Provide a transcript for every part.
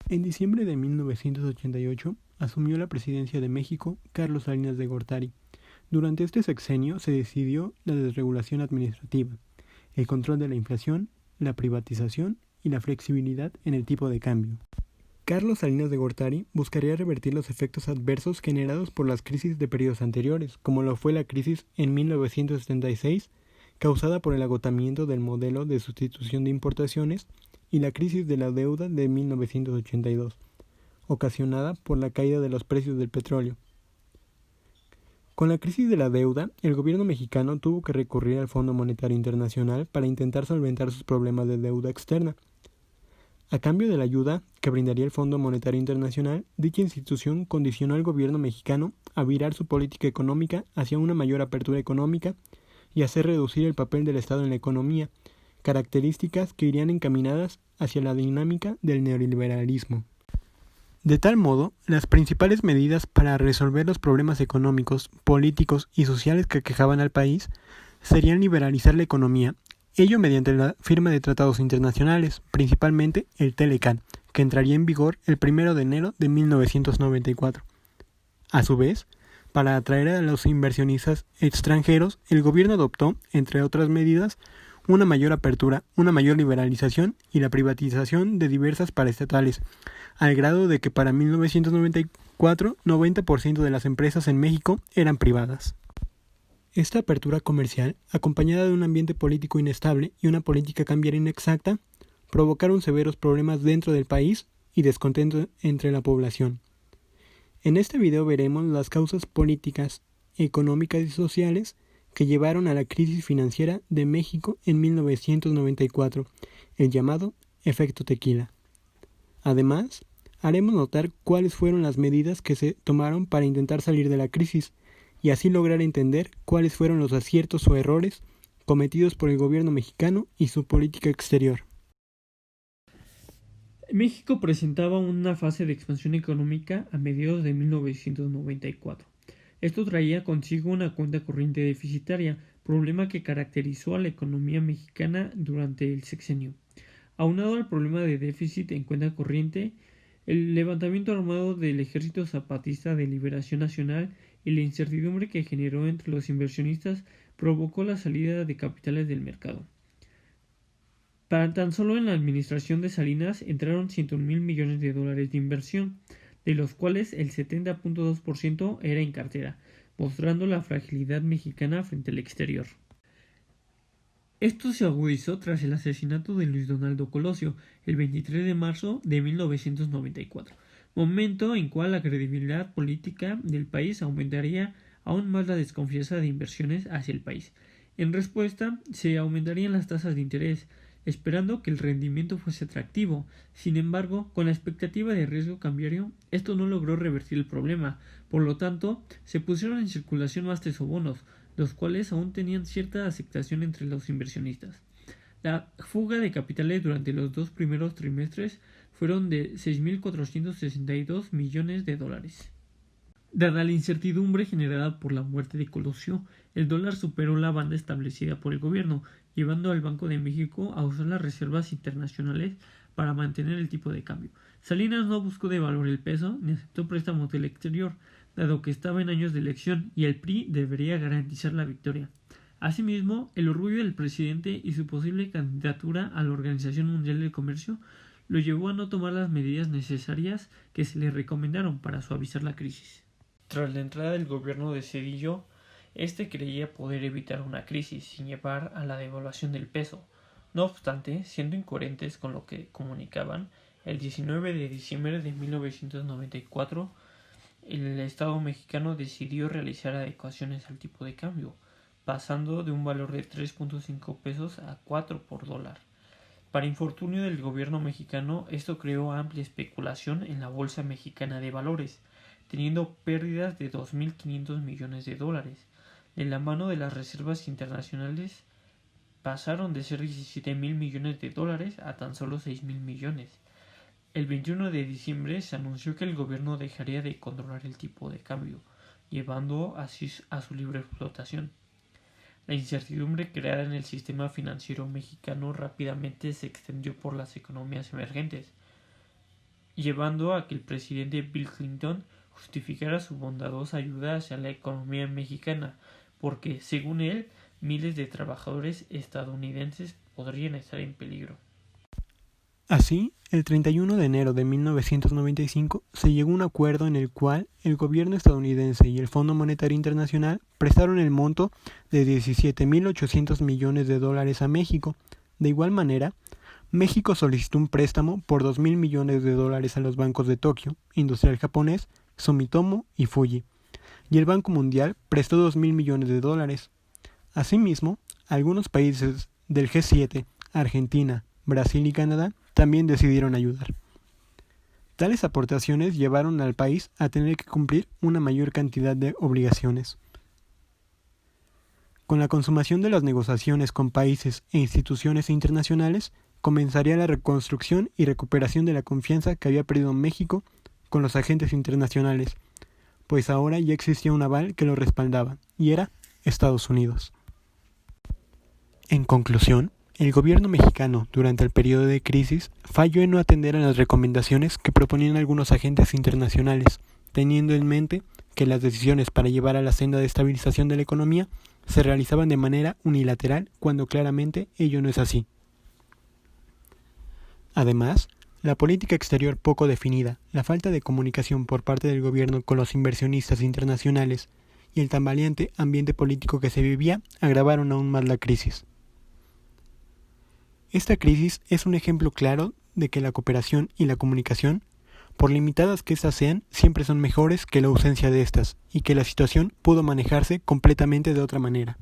En diciembre de 1988 asumió la presidencia de México Carlos Salinas de Gortari. Durante este sexenio se decidió la desregulación administrativa, el control de la inflación, la privatización y la flexibilidad en el tipo de cambio. Carlos Salinas de Gortari buscaría revertir los efectos adversos generados por las crisis de periodos anteriores, como lo fue la crisis en 1976, causada por el agotamiento del modelo de sustitución de importaciones, y la crisis de la deuda de 1982, ocasionada por la caída de los precios del petróleo. Con la crisis de la deuda, el gobierno mexicano tuvo que recurrir al Fondo Monetario Internacional para intentar solventar sus problemas de deuda externa. A cambio de la ayuda que brindaría el Fondo Monetario Internacional, dicha institución condicionó al gobierno mexicano a virar su política económica hacia una mayor apertura económica y hacer reducir el papel del Estado en la economía, características que irían encaminadas hacia la dinámica del neoliberalismo. De tal modo, las principales medidas para resolver los problemas económicos, políticos y sociales que aquejaban al país serían liberalizar la economía, ello mediante la firma de tratados internacionales, principalmente el TLCAN, que entraría en vigor el 1 de enero de 1994. A su vez, para atraer a los inversionistas extranjeros, el gobierno adoptó, entre otras medidas, una mayor apertura, una mayor liberalización y la privatización de diversas paraestatales, al grado de que para 1994 90% de las empresas en México eran privadas. Esta apertura comercial, acompañada de un ambiente político inestable y una política cambiaria inexacta, provocaron severos problemas dentro del país y descontento entre la población. En este video veremos las causas políticas, económicas y sociales que llevaron a la crisis financiera de México en 1994, el llamado efecto tequila. Además, haremos notar cuáles fueron las medidas que se tomaron para intentar salir de la crisis y así lograr entender cuáles fueron los aciertos o errores cometidos por el gobierno mexicano y su política exterior. México presentaba una fase de expansión económica a mediados de 1994. Esto traía consigo una cuenta corriente deficitaria, problema que caracterizó a la economía mexicana durante el sexenio. Aunado al problema de déficit en cuenta corriente, el levantamiento armado del Ejército Zapatista de Liberación Nacional y la incertidumbre que generó entre los inversionistas provocó la salida de capitales del mercado. Tan solo en la administración de Salinas entraron 100,000 millones de dólares de inversión, de los cuales el 70.2% era en cartera, mostrando la fragilidad mexicana frente al exterior. Esto se agudizó tras el asesinato de Luis Donaldo Colosio, el 23 de marzo de 1994, momento en cual la credibilidad política del país aumentaría aún más la desconfianza de inversiones hacia el país. En respuesta, se aumentarían las tasas de interés, esperando que el rendimiento fuese atractivo. Sin embargo, con la expectativa de riesgo cambiario, esto no logró revertir el problema. Por lo tanto, se pusieron en circulación más tesobonos, los cuales aún tenían cierta aceptación entre los inversionistas. La fuga de capitales durante los 2 primeros trimestres fueron de 6.462 millones de dólares. Dada la incertidumbre generada por la muerte de Colosio, el dólar superó la banda establecida por el gobierno, llevando al Banco de México a usar las reservas internacionales para mantener el tipo de cambio. Salinas no buscó devaluar el peso ni aceptó préstamos del exterior, dado que estaba en años de elección y el PRI debería garantizar la victoria. Asimismo, el orgullo del presidente y su posible candidatura a la Organización Mundial del Comercio lo llevó a no tomar las medidas necesarias que se le recomendaron para suavizar la crisis. Tras la entrada del gobierno de Zedillo, este creía poder evitar una crisis sin llevar a la devaluación del peso. No obstante, siendo incoherentes con lo que comunicaban, el 19 de diciembre de 1994, el Estado mexicano decidió realizar adecuaciones al tipo de cambio, pasando de un valor de 3.5 pesos a 4 por dólar. Para infortunio del gobierno mexicano, esto creó amplia especulación en la Bolsa Mexicana de Valores, teniendo pérdidas de 2.500 millones de dólares. De la mano de las reservas internacionales pasaron de ser 17.000 millones de dólares a tan solo 6.000 millones. El 21 de diciembre se anunció que el gobierno dejaría de controlar el tipo de cambio, llevando así a su libre explotación. La incertidumbre creada en el sistema financiero mexicano rápidamente se extendió por las economías emergentes. llevando a que el presidente Bill Clinton justificara su bondadosa ayuda hacia la economía mexicana, porque, según él, miles de trabajadores estadounidenses podrían estar en peligro. Así, el 31 de enero de 1995 se llegó a un acuerdo en el cual el gobierno estadounidense y el Fondo Monetario Internacional prestaron el monto de $17.800 millones a México. De igual manera, México solicitó un préstamo por $2.000 millones a los bancos de Tokio, Industrial Japonés, Sumitomo y Fuji, y el Banco Mundial prestó $2.000 millones. Asimismo, algunos países del G7, Argentina, Brasil y Canadá, también decidieron ayudar. Tales aportaciones llevaron al país a tener que cumplir una mayor cantidad de obligaciones. Con la consumación de las negociaciones con países e instituciones internacionales, comenzaría la reconstrucción y recuperación de la confianza que había perdido México con los agentes internacionales, pues ahora ya existía un aval que lo respaldaba, y era Estados Unidos. En conclusión, el gobierno mexicano, durante el periodo de crisis, falló en no atender a las recomendaciones que proponían algunos agentes internacionales, teniendo en mente que las decisiones para llevar a la senda de estabilización de la economía se realizaban de manera unilateral cuando claramente ello no es así. Además, la política exterior poco definida, la falta de comunicación por parte del gobierno con los inversionistas internacionales y el tambaleante ambiente político que se vivía agravaron aún más la crisis. Esta crisis es un ejemplo claro de que la cooperación y la comunicación, por limitadas que éstas sean, siempre son mejores que la ausencia de estas, y que la situación pudo manejarse completamente de otra manera.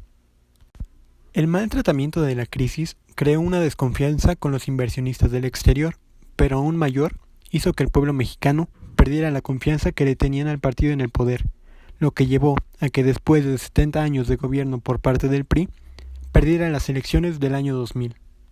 El mal tratamiento de la crisis creó una desconfianza con los inversionistas del exterior, pero aún mayor, hizo que el pueblo mexicano perdiera la confianza que le tenían al partido en el poder, lo que llevó a que después de 70 años de gobierno por parte del PRI, perdiera las elecciones del año 2000.